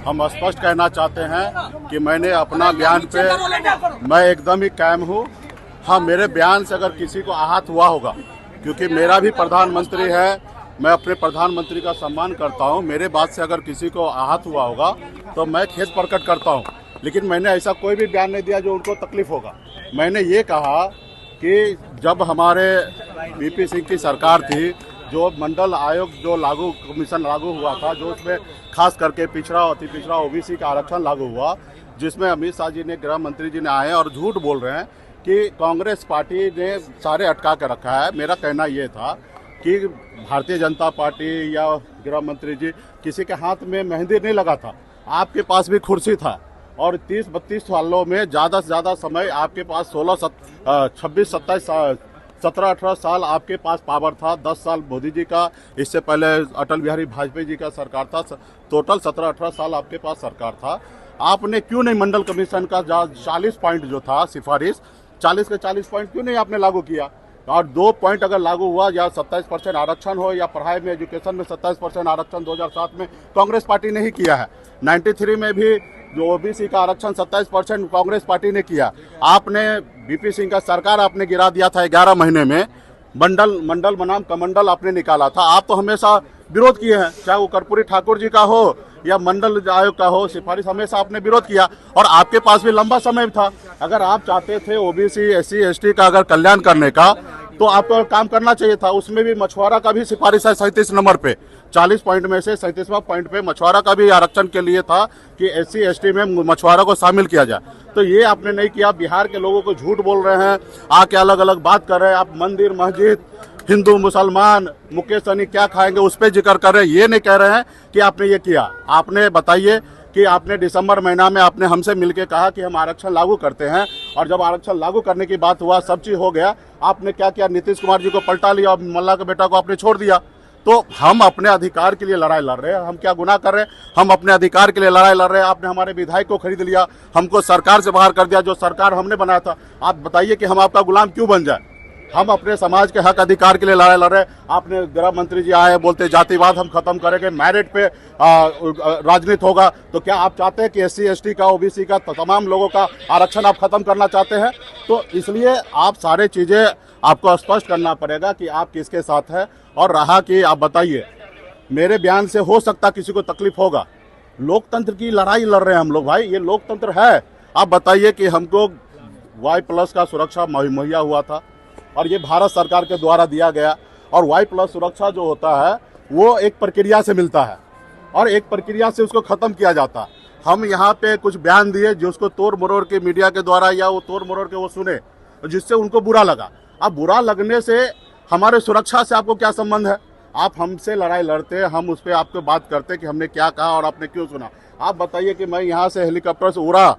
हम स्पष्ट कहना चाहते हैं कि मैंने अपना बयान पे मैं एकदम ही कायम हूँ। हाँ, मेरे बयान से अगर किसी को आहत हुआ होगा, क्योंकि मेरा भी प्रधानमंत्री है, मैं अपने प्रधानमंत्री का सम्मान करता हूँ, मेरे बात से अगर किसी को आहत हुआ होगा तो मैं खेद प्रकट करता हूँ। लेकिन मैंने ऐसा कोई भी बयान नहीं दिया जो उनको तकलीफ होगा। मैंने ये कहा कि जब हमारे वीपी सिंह की सरकार थी, जो मंडल आयोग जो लागू कमीशन लागू हुआ था, जो उसमें खास करके पिछड़ा और अति पिछड़ा ओबीसी का आरक्षण लागू हुआ, जिसमें अमित शाह जी ने, गृह मंत्री जी ने आए और झूठ बोल रहे हैं कि कांग्रेस पार्टी ने सारे अटका के रखा है। मेरा कहना ये था कि भारतीय जनता पार्टी या गृह मंत्री जी किसी के हाथ में मेहंदी नहीं लगा था। आपके पास भी कुर्सी था और 30-32 सालों में ज़्यादा से ज़्यादा समय आपके पास 17-18 साल आपके पास पावर था। 10 साल मोदी जी का, इससे पहले अटल बिहारी वाजपेयी जी का सरकार था। टोटल 17-18 साल आपके पास सरकार था। आपने क्यों नहीं मंडल कमीशन का 40 पॉइंट जो था सिफारिश, 40 के 40 पॉइंट क्यों नहीं आपने लागू किया? और 2 पॉइंट अगर लागू हुआ, या 27% आरक्षण हो, या पढ़ाई में, एजुकेशन में 27% आरक्षण 2007 में कांग्रेस पार्टी ने ही किया है। 93 में भी जो ओबीसी का आरक्षण 27% कांग्रेस पार्टी ने किया। आपने वीपी सिंह का सरकार आपने गिरा दिया था 11 महीने में। मंडल बनाम कमंडल आपने निकाला था। आप तो हमेशा विरोध किए हैं, चाहे वो कर्पूरी ठाकुर जी का हो या मंडल आयोग का हो, सिफारिश हमेशा आपने विरोध किया। और आपके पास भी लंबा समय था। अगर आप चाहते थे ओबीसी SC ST का अगर कल्याण करने का, तो आपको काम करना चाहिए था। उसमें भी मछुआरा का भी सिफारिश है 37 नंबर पे, 40 पॉइंट में से 37वां पॉइंट पे मछुआरा का भी आरक्षण के लिए था कि SC ST में मछुआरा को शामिल किया जाए। तो ये आपने नहीं किया। बिहार के लोगों को झूठ बोल रहे हैं, आके अलग अलग बात कर रहे हैं। आप मंदिर, मस्जिद, हिंदू, मुसलमान, मुकेश सहनी क्या खाएंगे उस पर जिक्र कर रहे हैं। ये नहीं कह रहे हैं कि आपने ये किया। आपने बताइए कि आपने दिसंबर महीना में आपने हमसे मिलके कहा कि हम आरक्षण लागू करते हैं, और जब आरक्षण लागू करने की बात हुआ, सब चीज हो गया, आपने क्या किया? नीतीश कुमार जी को पलटा लिया और मल्ला के बेटा को आपने छोड़ दिया। तो हम अपने अधिकार के लिए लड़ाई लड़ रहे हैं। हम क्या गुनाह कर रहे हैं? हम अपने अधिकार के लिए लड़ाई लड़ रहे हैं। आपने हमारे विधायक को खरीद लिया, हमको सरकार से बाहर कर दिया, जो सरकार हमने बनाया था। आप बताइए कि हम आपका गुलाम क्यों बन जाए? हम अपने समाज के हक अधिकार के लिए लड़ाई लड़ रहे हैं। आपने गृह मंत्री जी आए, बोलते जातिवाद हम खत्म करेंगे, मेरिट पे राजनीति होगा। तो क्या आप चाहते हैं कि SC ST का, ओबीसी का, तमाम लोगों का आरक्षण आप खत्म करना चाहते हैं? तो इसलिए आप सारे चीजें आपको स्पष्ट करना पड़ेगा कि आप किसके साथ है। और रहा कि आप बताइए, मेरे बयान से हो सकता किसी को तकलीफ होगा। लोकतंत्र की लड़ाई लड़ रहे हैं हम लोग भाई, ये लोकतंत्र है। आप बताइए कि हमको Y+ का सुरक्षा मुहैया हुआ था और ये भारत सरकार के द्वारा दिया गया। और Y+ सुरक्षा जो होता है वो एक प्रक्रिया से मिलता है और एक प्रक्रिया से उसको खत्म किया जाता है। हम यहाँ पे कुछ बयान दिए जो उसको तोड़ मरोड़ के मीडिया के द्वारा, या वो तोड़ मरोड़ के वो सुने, जिससे उनको बुरा लगा। अब बुरा लगने से हमारे सुरक्षा से आपको क्या संबंध है? आप हमसे लड़ाई लड़ते, हम उस पर आपको बात करते कि हमने क्या कहा और आपने क्यों सुना। आप बताइए कि मैं यहाँ से हेलीकॉप्टर से उड़ा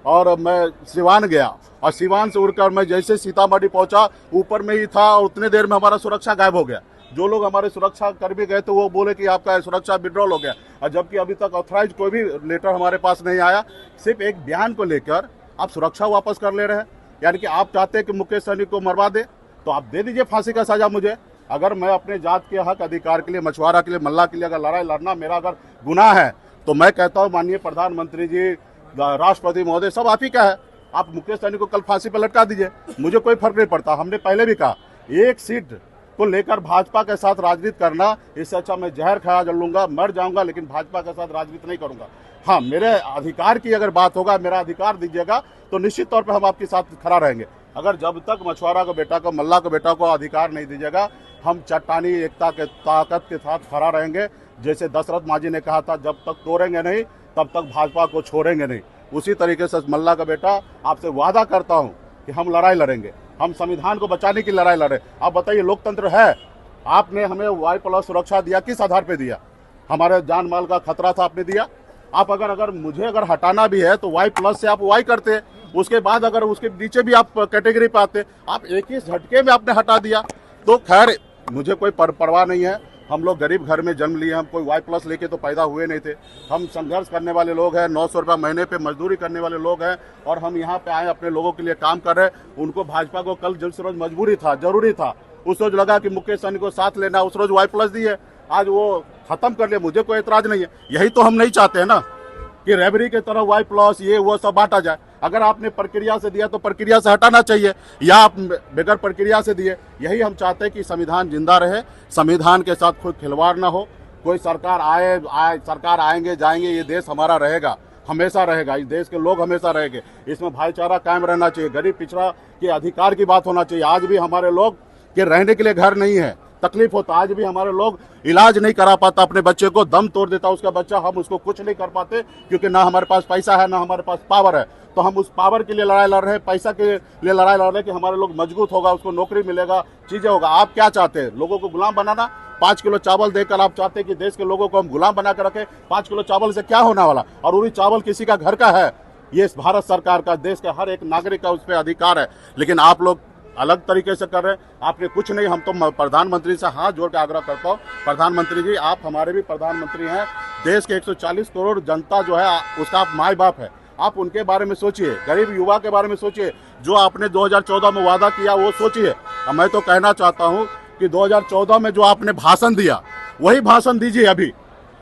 और मैं सिवान गया, और सिवान से उड़कर मैं जैसे सीतामढ़ी पहुंचा, ऊपर में ही था, और उतने देर में हमारा सुरक्षा गायब हो गया। जो लोग हमारे सुरक्षा कर्मी गए तो वो बोले कि आपका सुरक्षा विड्रॉल हो गया, और जबकि अभी तक ऑथराइज कोई भी लेटर हमारे पास नहीं आया। सिर्फ एक बयान को लेकर आप सुरक्षा वापस कर ले रहे हैं। यानी कि आप चाहते हैं कि मुकेश सहनी को मरवा दे, तो आप दे दीजिए फांसी का सजा मुझे। अगर मैं अपने जात के हक अधिकार के लिए, मछुआरा के लिए, मल्ला के लिए अगर लड़ाई लड़ना मेरा अगर गुनाह है, तो मैं कहता हूँ माननीय प्रधानमंत्री जी, राष्ट्रपति महोदय, सब आप ही का है। आप मुकेश सहनी को कल फांसी पर लटका दीजिए, मुझे कोई फर्क नहीं पड़ता। हमने पहले भी कहा, एक सीट को लेकर भाजपा के साथ राजनीति करना, इससे अच्छा मैं जहर खा लूंगा, मर जाऊंगा, लेकिन भाजपा के साथ राजनीति नहीं करूंगा। हाँ, मेरे अधिकार की अगर बात होगा, मेरा अधिकार दीजिएगा, तो निश्चित तौर पर हम आपके साथ खड़ा रहेंगे। अगर जब तक मछुआरा को बेटा को, मल्ला को बेटा को अधिकार नहीं दीजिएगा, हम चट्टानी एकता के ताकत के साथ खड़ा रहेंगे। जैसे दशरथ मांझी ने कहा था, जब तक तोड़ेंगे नहीं तब तक भाजपा को छोड़ेंगे नहीं। उसी तरीके से मल्ला का बेटा, आपसे वादा करता हूं कि हम लड़ाई लड़ेंगे, हम संविधान को बचाने की लड़ाई लड़े। आप बताइए, लोकतंत्र है। आपने हमें Y+ सुरक्षा दिया, किस आधार पे दिया? हमारे जान माल का खतरा था, आपने दिया। आप अगर मुझे अगर हटाना भी है तो Y+ से आप Y करते, उसके बाद अगर उसके नीचे भी आप कैटेगरी पे आते। आप एक ही झटके में आपने हटा दिया। तो खैर, मुझे कोई परवाह नहीं है। हम लोग गरीब घर में जन्म लिए, हम कोई Y+ लेके तो पैदा हुए नहीं थे। हम संघर्ष करने वाले लोग हैं, 900 रुपये महीने पे मजदूरी करने वाले लोग हैं, और हम यहाँ पे आए अपने लोगों के लिए काम कर रहे हैं। उनको भाजपा को कल जिस रोज मजबूरी था, जरूरी था, उस रोज लगा कि मुकेश सहनी को साथ लेना, उस रोज Y+ दी है। आज वो खत्म कर लिया, मुझे कोई एतराज नहीं है। यही तो हम नहीं चाहते हैं ना। कि रेबरी की तरह वाई प्लस ये वो सब बांटा जाए। अगर आपने प्रक्रिया से दिया तो प्रक्रिया से हटाना चाहिए, या आप बगैर प्रक्रिया से दिए। यही हम चाहते हैं कि संविधान जिंदा रहे, संविधान के साथ कोई खिलवाड़ ना हो। कोई सरकार सरकार आएंगे जाएंगे, ये देश हमारा रहेगा, हमेशा रहेगा। इस देश के लोग हमेशा रहेंगे। इसमें भाईचारा कायम रहना चाहिए। गरीब पिछड़ा के अधिकार की बात होना चाहिए। आज भी हमारे लोग के रहने के लिए घर नहीं है, तकलीफ होता। आज भी हमारे लोग इलाज नहीं करा पाता, अपने बच्चे को दम तोड़ देता उसका बच्चा, हम उसको कुछ नहीं कर पाते क्योंकि ना हमारे पास पैसा है, ना हमारे पास पावर है। तो हम उस पावर के लिए लड़ाई लड़ रहे हैं, पैसा के लिए लड़ाई लड़ रहे हैं कि हमारे लोग मजबूत होगा, उसको नौकरी मिलेगा, चीजें होगा। आप क्या चाहते हैं? लोगों को गुलाम बनाना? 5 किलो चावल देकर आप चाहते हैं कि देश के लोगों को हम गुलाम बना कर रखें? 5 किलो चावल से क्या होने वाला? और वही चावल किसी का घर का है? ये भारत सरकार का, देश के हर एक नागरिक का उस पर अधिकार है। लेकिन आप लोग अलग तरीके से कर रहे हैं। आपने कुछ नहीं। हम तो प्रधानमंत्री से हाथ जोड़ के आग्रह करता हूँ, प्रधानमंत्री जी आप हमारे भी प्रधानमंत्री हैं। देश के 140 करोड़ जनता जो है उसका आप माई बाप है। आप उनके बारे में सोचिए, गरीब युवा के बारे में सोचिए। जो आपने 2014 में वादा किया वो सोचिए। मैं तो कहना चाहता हूँ कि 2014 में जो आपने भाषण दिया वही भाषण दीजिए अभी।